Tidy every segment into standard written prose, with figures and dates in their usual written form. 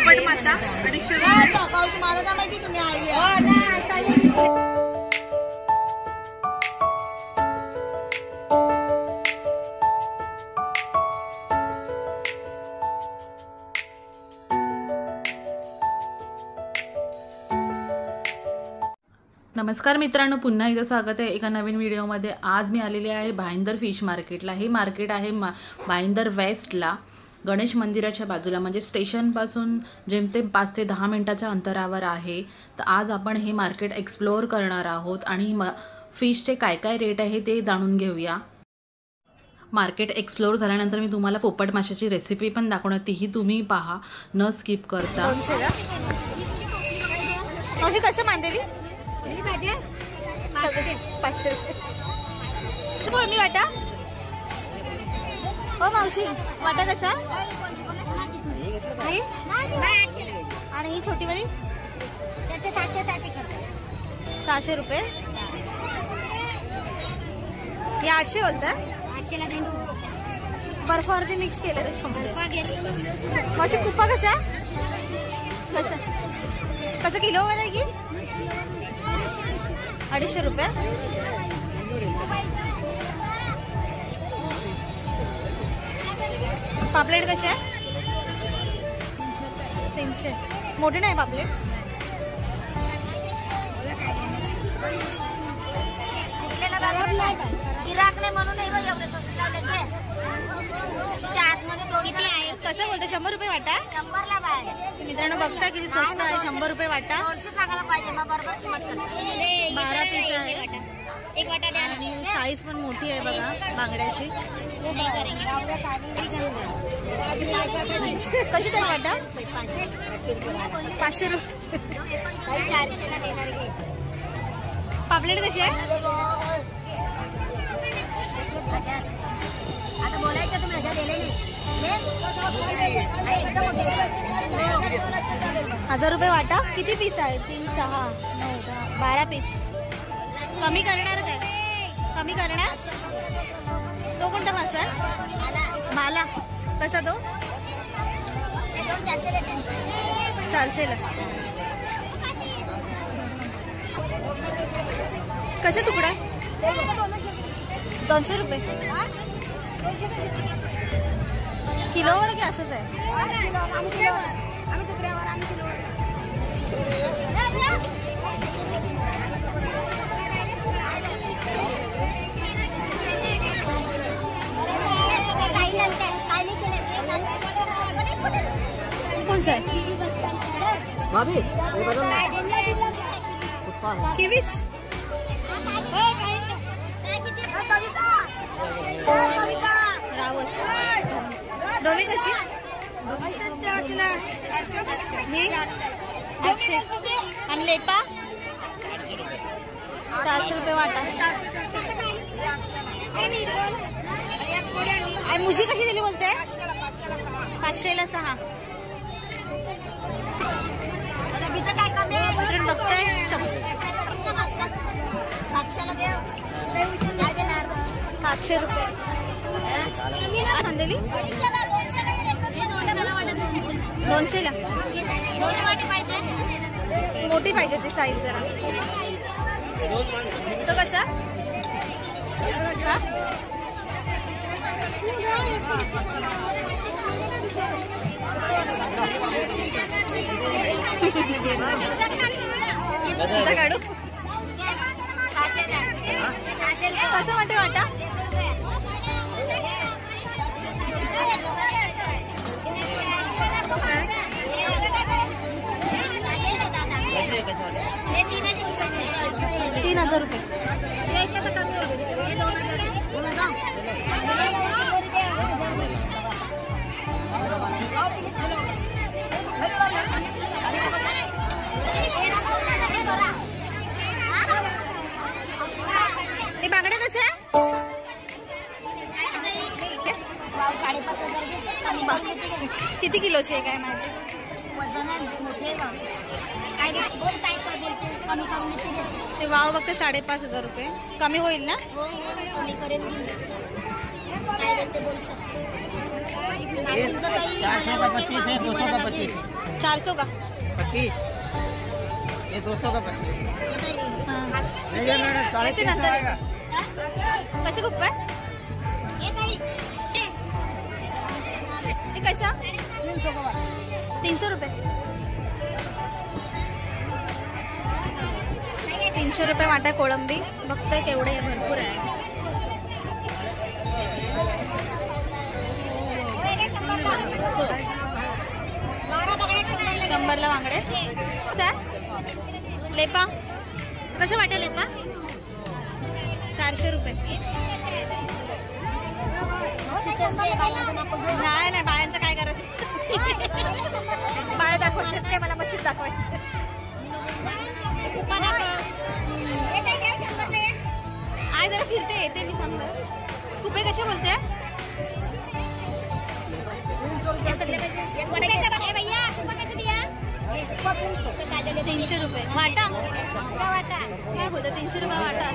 पोपट मासा 250 रुपये। मला काय माहिती तुम्ही आयडिया। नमस्कार मित्रांनो, पुन्हा एकदा स्वागत आहे एका नवीन व्हिडिओमध्ये। आज मी आलेले आहे भाईंदर फिश मार्केटला। हे मार्केट आहे भाईंदर वेस्टला, गणेश मंदिराच्या बाजूला, म्हणजे स्टेशनपासून जेमतेम 5 ते 10 मिनिटाच्या अंतरावर आहे। तर आज आपण हे मार्केट एक्सप्लोअर करणार आहोत आणि फिशचे काय काय रेट आहे ते जाणून घेऊया। मार्केट एक्सप्लोअर झाल्यानंतर मी तुम्हाला पोपट माशाची रेसिपी पण दाखवणार, तीही तुम्ही पहा न स्किप करता। मावशी कसं मांदेली 500 रुपये मी वाटा। हो मावशी, वाटा कसा? आणि ही छोटी वाली त्याचे 700 रुपये। हे 800 बोलतात। 800 ला बर्फावरती मिक्स केलं त्याच्यामध्ये। मावशी कुप्पा कसा कसं किलो वर आहे की 250 रुपये। पापलेट कसे आहे? 300। मोठे नाही पापलेट। गिराक नाही म्हणून किती आहे? कसं बोलतो 100 रुपये वाटा? 100 ला बाहेर। मित्रांनो बघता किती स्वस्त आहे, 100 रुपये वाटा। सांगायला पाहिजे मग बरोबर किंमत करते। 12 पीस आहे एक वाटा द्या। आणि साईज पण मोठी आहे बघा बांगड्याची। कशी ताई वाटा? 500 रुपये। पापलेट कशी आहे? आता बोलायचं तुम्ही हजार दिले नाही। 1000 रुपये वाटा। किती पीस आहे? 3, 6, 9, 10, 12 पीस। कमी करणार काय? कमी करणार? तो कोणता मासा? माला कसा तो? 400 ला। कसे तुकडा? 200 रुपये किलोवर की असंच आहे? कोणचं आहे? किवीस रावस। डोवी कशी? आणि लेपा 400 रुपये वाटा। आणि मुशी कशी दिली बोलते? 500 ला 6। बघताय 700 रुपये। कांदेली 200 ला। मोठी पाहिजे ती साईज जरा। तो कसा? काढू कसं वाटते वाटा? ₹3000 रुपये। हे बांगडा कसं आहे? 5,500। किती किलोचे आहे काय माहिती? वजन मोठे काय बोल काय कमी करून ते वाव बघते 5,500 रुपये। कमी होईल ना? कमी करेन काय देते बोल 425 है 225 400 का 25 ये 200 का 25 येते नंतर कसे खूप आहे हे कसं 300 रुपये 300 रुपये वाटा कोळंबी. बघतोय केवढे भरपूर आहे. शंभरला वांगडे. लेपा कसं वाटेल लेपा 400 रुपये. नाही बायांचं काय करायचं. बाळ दाखवायचे ते मला मच्छीच दाखवायचे. आज जरा फिरते येते मी सांगतो. कुपे कसे बोलते 300 रुपये वाटा. काय होतं 300 रुपये वाटा.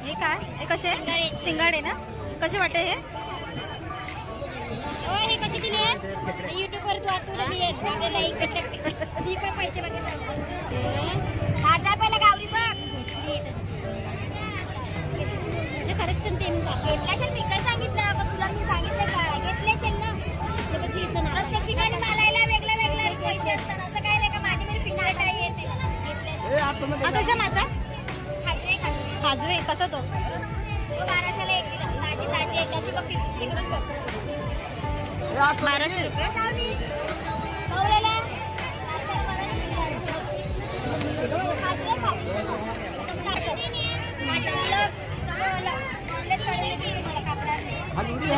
हे काय हे कसे शिंगाडे ना कसे वाटे हे कशी दिली युट्यूब वर पैसे बघितले. पहिला गावरी बघ खरंच ते मी काय सांगितलं तुला मी सांगितलं का घेतले असेल ना प्रत्येक ठिकाणी मालायला वेगळं वेगळं पैसे असतात असं काय नाही का माझी मेरी फिक्स रेट आहे ते घेतले. माझा खाजवे कसा तो 1200ला 1 किलो ताजी एक अशी बघ तिकडून बघ 1200 रुपये.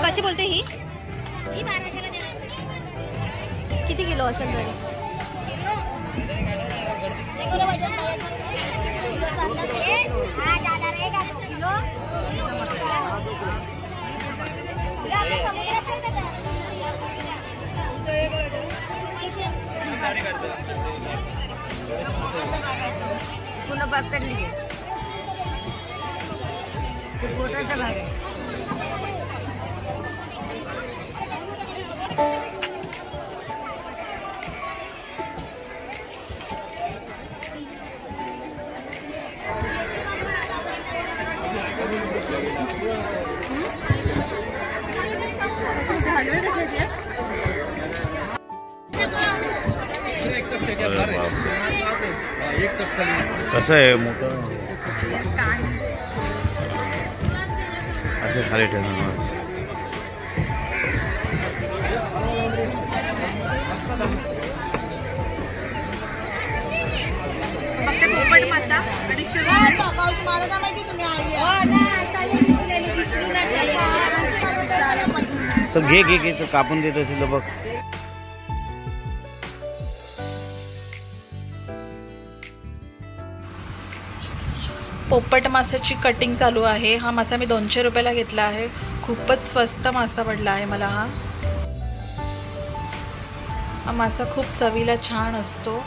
कशी बोलते ही 1200ला देणार. किती किलो असेल तरी पुन्हा बात काढली पोटाचा भाग आहे. कसं आहे मोठं असे खाली ठेवणार. पोपट मासा 250 रुपये. मला काय माहिती तुम्ही आली चल घे घे घे कापून देत असेल तर बघ. पोपट माशाची कटिंग चालू आहे. हा मासा मी 200 रुपयाला घेतला आहे. खूपच स्वस्त मासा पडला आहे मला. हा मासा खूप चवीला छान असतो.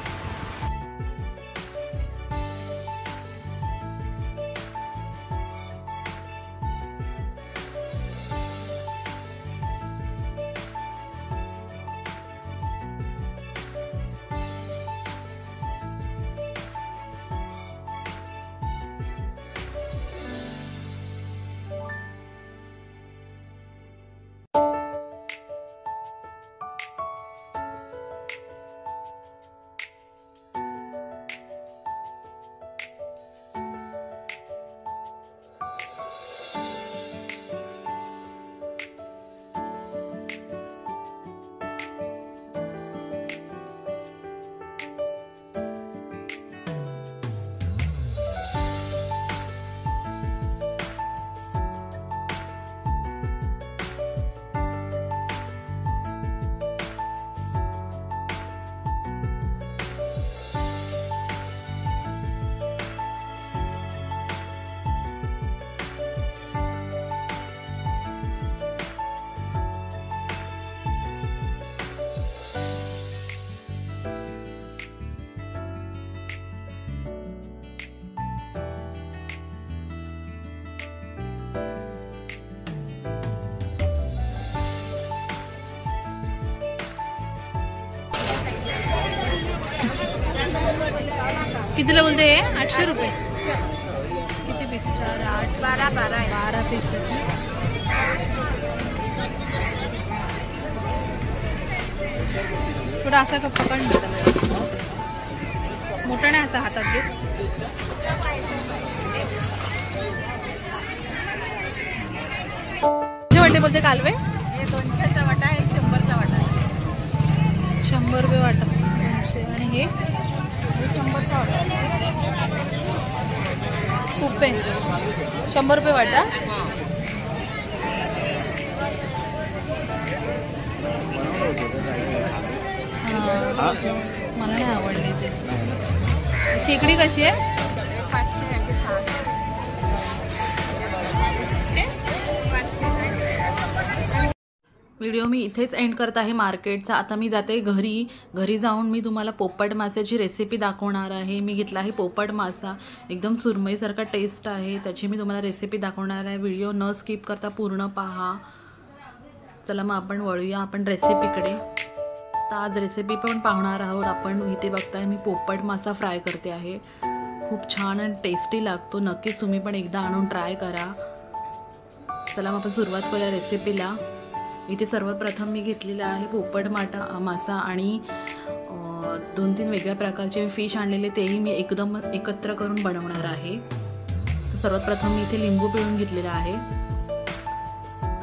कितीला बोलते? 800 रुपये. किती पीस? 4, 8, 12 पीस. थोडा असा का पकड मोठा नाही असा हातात घेत. वाटे बोलते कालवे? हे 200चा वाटा आहे, 100चा वाटा आहे. 100 रुपये वाटा. 200. आणि हे 100चा वाटा आहे. खूप आहे. 100 रुपये वाटा. मला नाही आवडली ते. खेकडी कशी आहे? 500 याचे 6. व्हिडिओ मी इथेच एंड करत आहे मार्केटचा. आता मी जाते घरी जाऊन मी तुम्हाला पोपट माशाची रेसिपी दाखवणार आहे. मी घेतला आहे पोपट मासा, एकदम सुरमईसारखा टेस्ट आहे. त्याची मी तुम्हाला रेसिपी दाखवणार आहे. व्हिडिओ न स्किप करता पूर्ण पहा. चला मग आपण वळूया आपण रेसिपीकडे. तर आज रेसिपी पण पाहणार आहोत आपण. इथे बघताय मी पोपट मासा फ्राय करते आहे. खूप छान आणि टेस्टी लागतो. नक्कीच तुम्ही पण एकदा आणून ट्राय करा. चला मग आपण सुरुवात करूया रेसिपीला. इथे सर्वप्रथम मी घेतलेला आहे पोपट मासा आणि 2-3 वेगळ्या प्रकारचे फिश आणलेले, तेही मी एकदम एकत्र करून बनवणार आहे. तर सर्वात प्रथम मी इथे लिंबू पिळून घेतलेला आहे.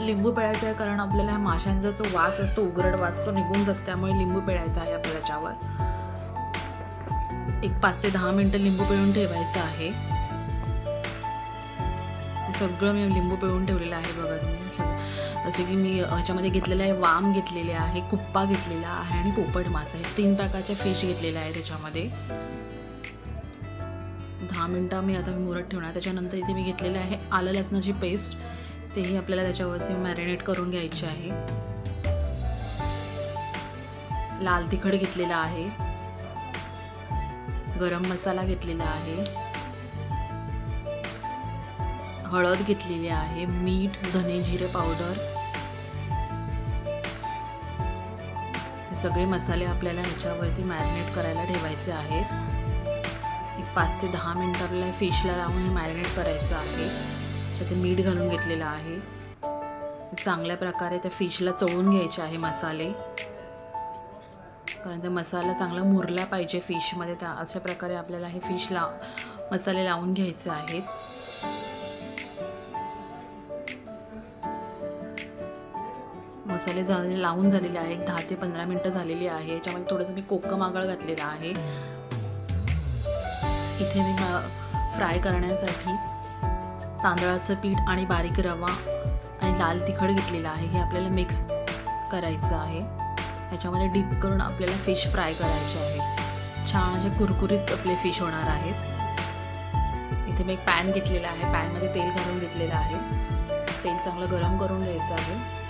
लिंबू पिळायचं आहे कारण आपल्याला माशांचा जो वास असतो, उघरट वास, तो निघून जातो. त्यामुळे लिंबू पिळायचा आहे आपल्याला त्याच्यावर. एक 5 ते 10 मिनटं लिंबू पिळून ठेवायचं आहे. सगळं मी लिंबू पिळून ठेवलेलं आहे बघा तुम्ही. जसे की मी ह्याच्यामध्ये घेतलेलं आहे वाम घेतलेले आहे, कुप्पा घेतलेला आहे आणि पोपट मासा. हे 3 प्रकारचे फिश घेतलेले आहे त्याच्यामध्ये. 10 मिनटं मी आता मुरत ठेवणार. त्याच्यानंतर इथे मी घेतलेले आहे आलं लसणाची पेस्ट, तेही आपल्याला त्याच्यावरती मॅरिनेट करून घ्यायची आहे. लाल तिखट घेतलेला आहे, गरम मसाला घेतलेला आहे, हळद घेतलेली आहे, मीठ, धने जिरे पावडर, हे सगळे मसाले आपल्याला ह्याच्यावरती मॅरिनेट करायला ठेवायचे आहेत. एक 5 ते 10 मिनटं आपल्याला फिशला लावून हे मॅरिनेट करायचं आहे. त्याच्यात मीठ घालून घेतलेलं आहे. चांगल्या प्रकारे त्या फिशला चोळून घ्यायचे आहे मसाले, कारण त्या मसाला चांगला मुरला पाहिजे फिशमध्ये. त्या अशा प्रकारे आपल्याला हे फिशला मसाले लावून घ्यायचे आहेत. मसाले लावून झालेले आहे. 10 ते 15 मिनटं झालेली आहे. याच्यामध्ये थोडंसं मी कोकम आगळ घातलेलं आहे. इथे मी फ्राय करण्यासाठी तांदळाचं पीठ आणि बारीक रवा आणि लाल तिखट घेतलेलं आहे. हे आपल्याला मिक्स करायचं आहे. ह्याच्यामध्ये डीप करून आपल्याला फिश फ्राय करायचे आहे. छान असे कुरकुरीत आपले फिश होणार आहेत. इथे मी एक पॅन घेतलेला आहे. पॅनमध्ये तेल घालून घेतलेलं आहे. तेल चांगलं गरम करून घ्यायचं आहे.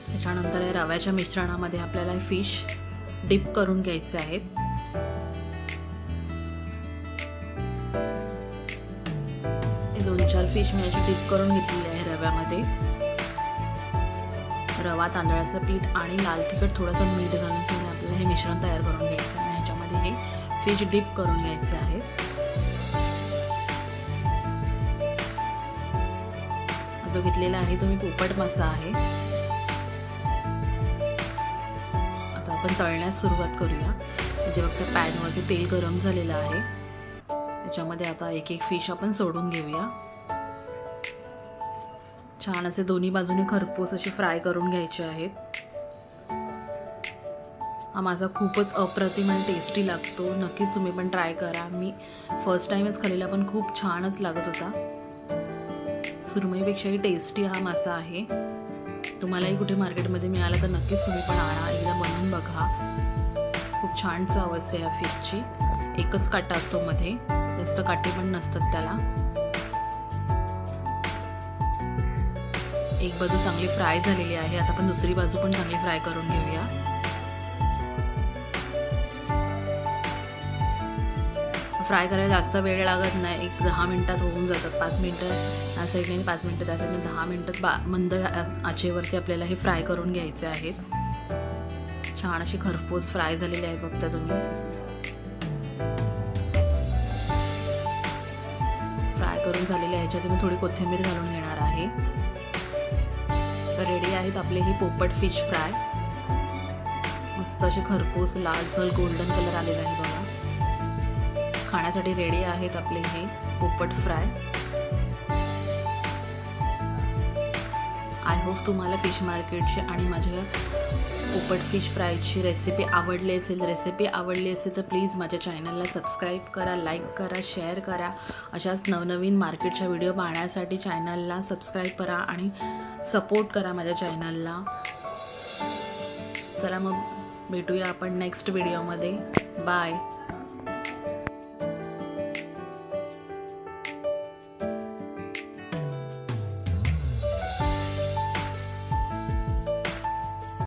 त्याच्यानंतर या रव्याच्या मिश्रणामध्ये आपल्याला फिश डिप करून घ्यायचे आहेत. हे 2-4 फिश मी अशी डिप करून घेतलेली आहे रव्यामध्ये. रवा, तांदळाचं पीठ आणि लाल तिखट थोडंसं मीठ घालून सुद्धा आपल्याला हे मिश्रण तयार करून घ्यायचं आहे. आणि ह्याच्यामध्ये हे फिश डिप करून घ्यायचे आहे. जो घेतलेला आहे तो मी पोपट मासा आहे. आपण तळण्यास सुरुवात करूया. इथे बघता पॅनवरती तेल गरम झालेलं आहे. त्याच्यामध्ये आता एक फिश आपण सोडून घेऊया. छान असे दोन्ही बाजूने खरपूस असे फ्राय करून घ्यायचे आहेत. हा माझा खूपच अप्रतिम आणि टेस्टी लागतो. नक्कीच तुम्ही पण ट्राय करा. मी फर्स्ट टाईमच खाल्लेला पण खूप छानच लागत होता. सुरमईपेक्षाही टेस्टी हा मासा आहे. तुम्हालाही कुठे मार्केटमध्ये मिळाला तर नक्कीच तुम्ही पण आणा, एकदा बनवून बघा. खूप छान चव असते ह्या फिशची. एकच काटा असतो मध्ये, जास्त काटे पण नसतात त्याला. एक बाजू चांगली फ्राय झालेली आहे. आता आपण दुसरी बाजू पण चांगली फ्राय करून घेऊया. फ्राय करायला जास्त वेळ लागत नाही. एक 10 मिनटात होऊन जातात. 5 मिनटं या साईडने आणि 5 मिनटं त्या साईडने, 10 मिनटात मंद आचेवरती आपल्याला हे फ्राय करून घ्यायचे आहेत. छान अशी खरपूस फ्राय झालेले आहेत बघता तुम्ही. करून झालेले आहे. ह्याच्यात मी थोडी कोथिंबीर घालून घेणार आहे. तर रेडी आहेत आपले हे पोपट फिश फ्राय. मस्त असे खरपूस लालसर गोल्डन कलर आलेला आहे बघा. खाण्यासाठी रेडी आहेत आपले हे पोपट फ्राय. आय होप तुम्हाला फिश मार्केटची आणि माझ्या पोपट फिश फ्रायची रेसिपी आवडली असेल तर प्लीज माझ्या चॅनलला सबस्क्राईब करा, लाईक करा, शेअर करा. अशाच नवनवीन मार्केटच्या व्हिडिओ पाहण्यासाठी चॅनलला सबस्क्राईब करा आणि सपोर्ट करा माझ्या चॅनलला. चला मग भेटूया आपण नेक्स्ट व्हिडिओमध्ये. बाय.